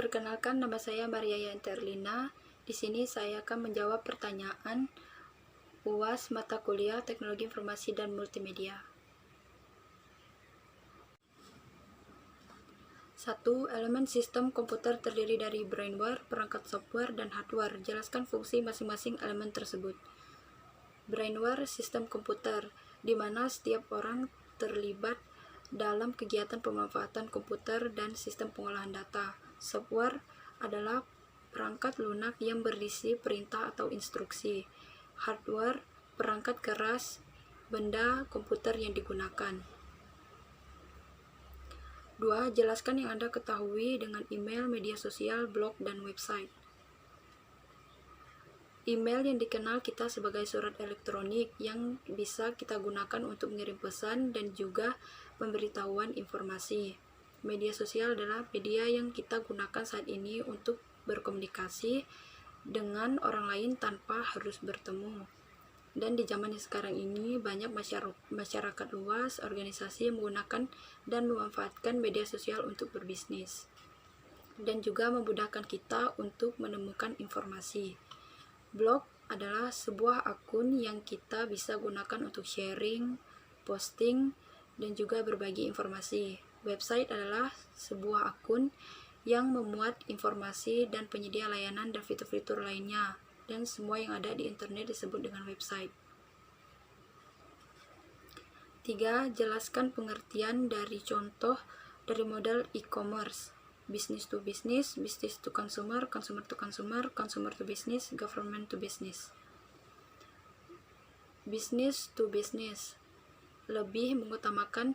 Perkenalkan, nama saya Maria Yanterlina. Di sini saya akan menjawab pertanyaan UAS mata kuliah Teknologi Informasi dan Multimedia. 1. Elemen sistem komputer terdiri dari brainware, perangkat software, dan hardware. Jelaskan fungsi masing-masing elemen tersebut. Brainware, sistem komputer, di mana setiap orang terlibat dalam kegiatan pemanfaatan komputer dan sistem pengolahan data. Software adalah perangkat lunak yang berisi perintah atau instruksi. Hardware, perangkat keras, benda komputer yang digunakan. 2. Jelaskan yang Anda ketahui dengan email, media sosial, blog, dan website. Email yang dikenal kita sebagai surat elektronik yang bisa kita gunakan untuk mengirim pesan dan juga pemberitahuan informasi. Media sosial adalah media yang kita gunakan saat ini untuk berkomunikasi dengan orang lain tanpa harus bertemu. Dan di zaman yang sekarang ini, banyak masyarakat luas, organisasi yang menggunakan dan memanfaatkan media sosial untuk berbisnis. Dan juga memudahkan kita untuk menemukan informasi. Blog adalah sebuah akun yang kita bisa gunakan untuk sharing, posting, dan juga berbagi informasi. Website adalah sebuah akun yang memuat informasi dan penyedia layanan dan fitur-fitur lainnya, dan semua yang ada di internet disebut dengan website. 3. Jelaskan pengertian dari contoh dari model e-commerce: business to business, business to consumer, consumer to consumer, consumer to business, government to business. Business to business lebih mengutamakan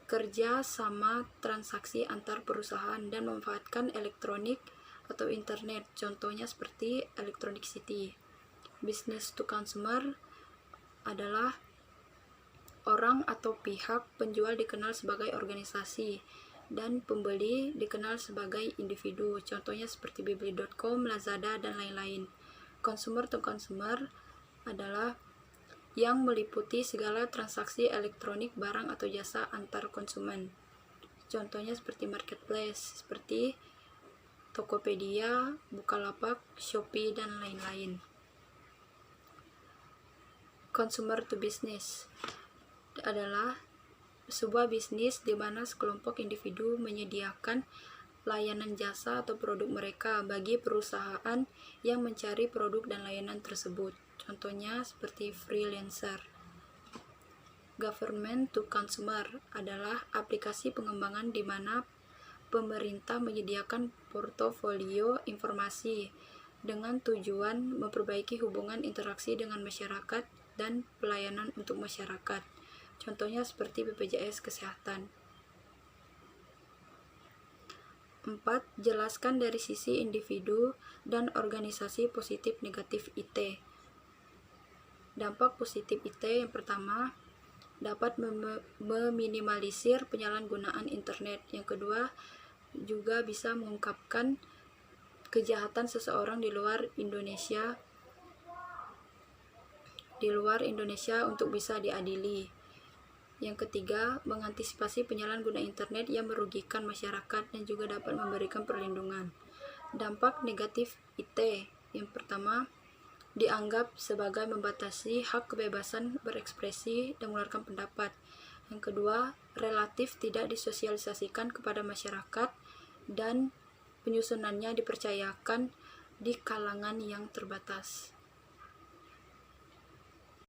kerja sama transaksi antar perusahaan dan memanfaatkan elektronik atau internet, contohnya seperti Electronic City. Business to consumer adalah orang atau pihak penjual dikenal sebagai organisasi dan pembeli dikenal sebagai individu, contohnya seperti Bibli.com, Lazada, dan lain-lain. Consumer to consumer adalah yang meliputi segala transaksi elektronik barang atau jasa antar konsumen, contohnya seperti marketplace, seperti Tokopedia, Bukalapak, Shopee, dan lain-lain. Consumer to business adalah sebuah bisnis di mana sekelompok individu menyediakan layanan jasa atau produk mereka bagi perusahaan yang mencari produk dan layanan tersebut, contohnya seperti freelancer. Government to consumer adalah aplikasi pengembangan di mana pemerintah menyediakan portofolio informasi dengan tujuan memperbaiki hubungan interaksi dengan masyarakat dan pelayanan untuk masyarakat, contohnya seperti BPJS Kesehatan. 4. Jelaskan dari sisi individu dan organisasi positif negatif IT. Dampak positif IT yang pertama, dapat meminimalisir penyalahgunaan internet. Yang kedua, juga bisa mengungkapkan kejahatan seseorang di luar Indonesia untuk bisa diadili. Yang ketiga, mengantisipasi penyalahgunaan internet yang merugikan masyarakat dan juga dapat memberikan perlindungan. Dampak negatif IT yang pertama, dianggap sebagai membatasi hak kebebasan berekspresi dan mengeluarkan pendapat. Yang kedua, relatif tidak disosialisasikan kepada masyarakat dan penyusunannya dipercayakan di kalangan yang terbatas.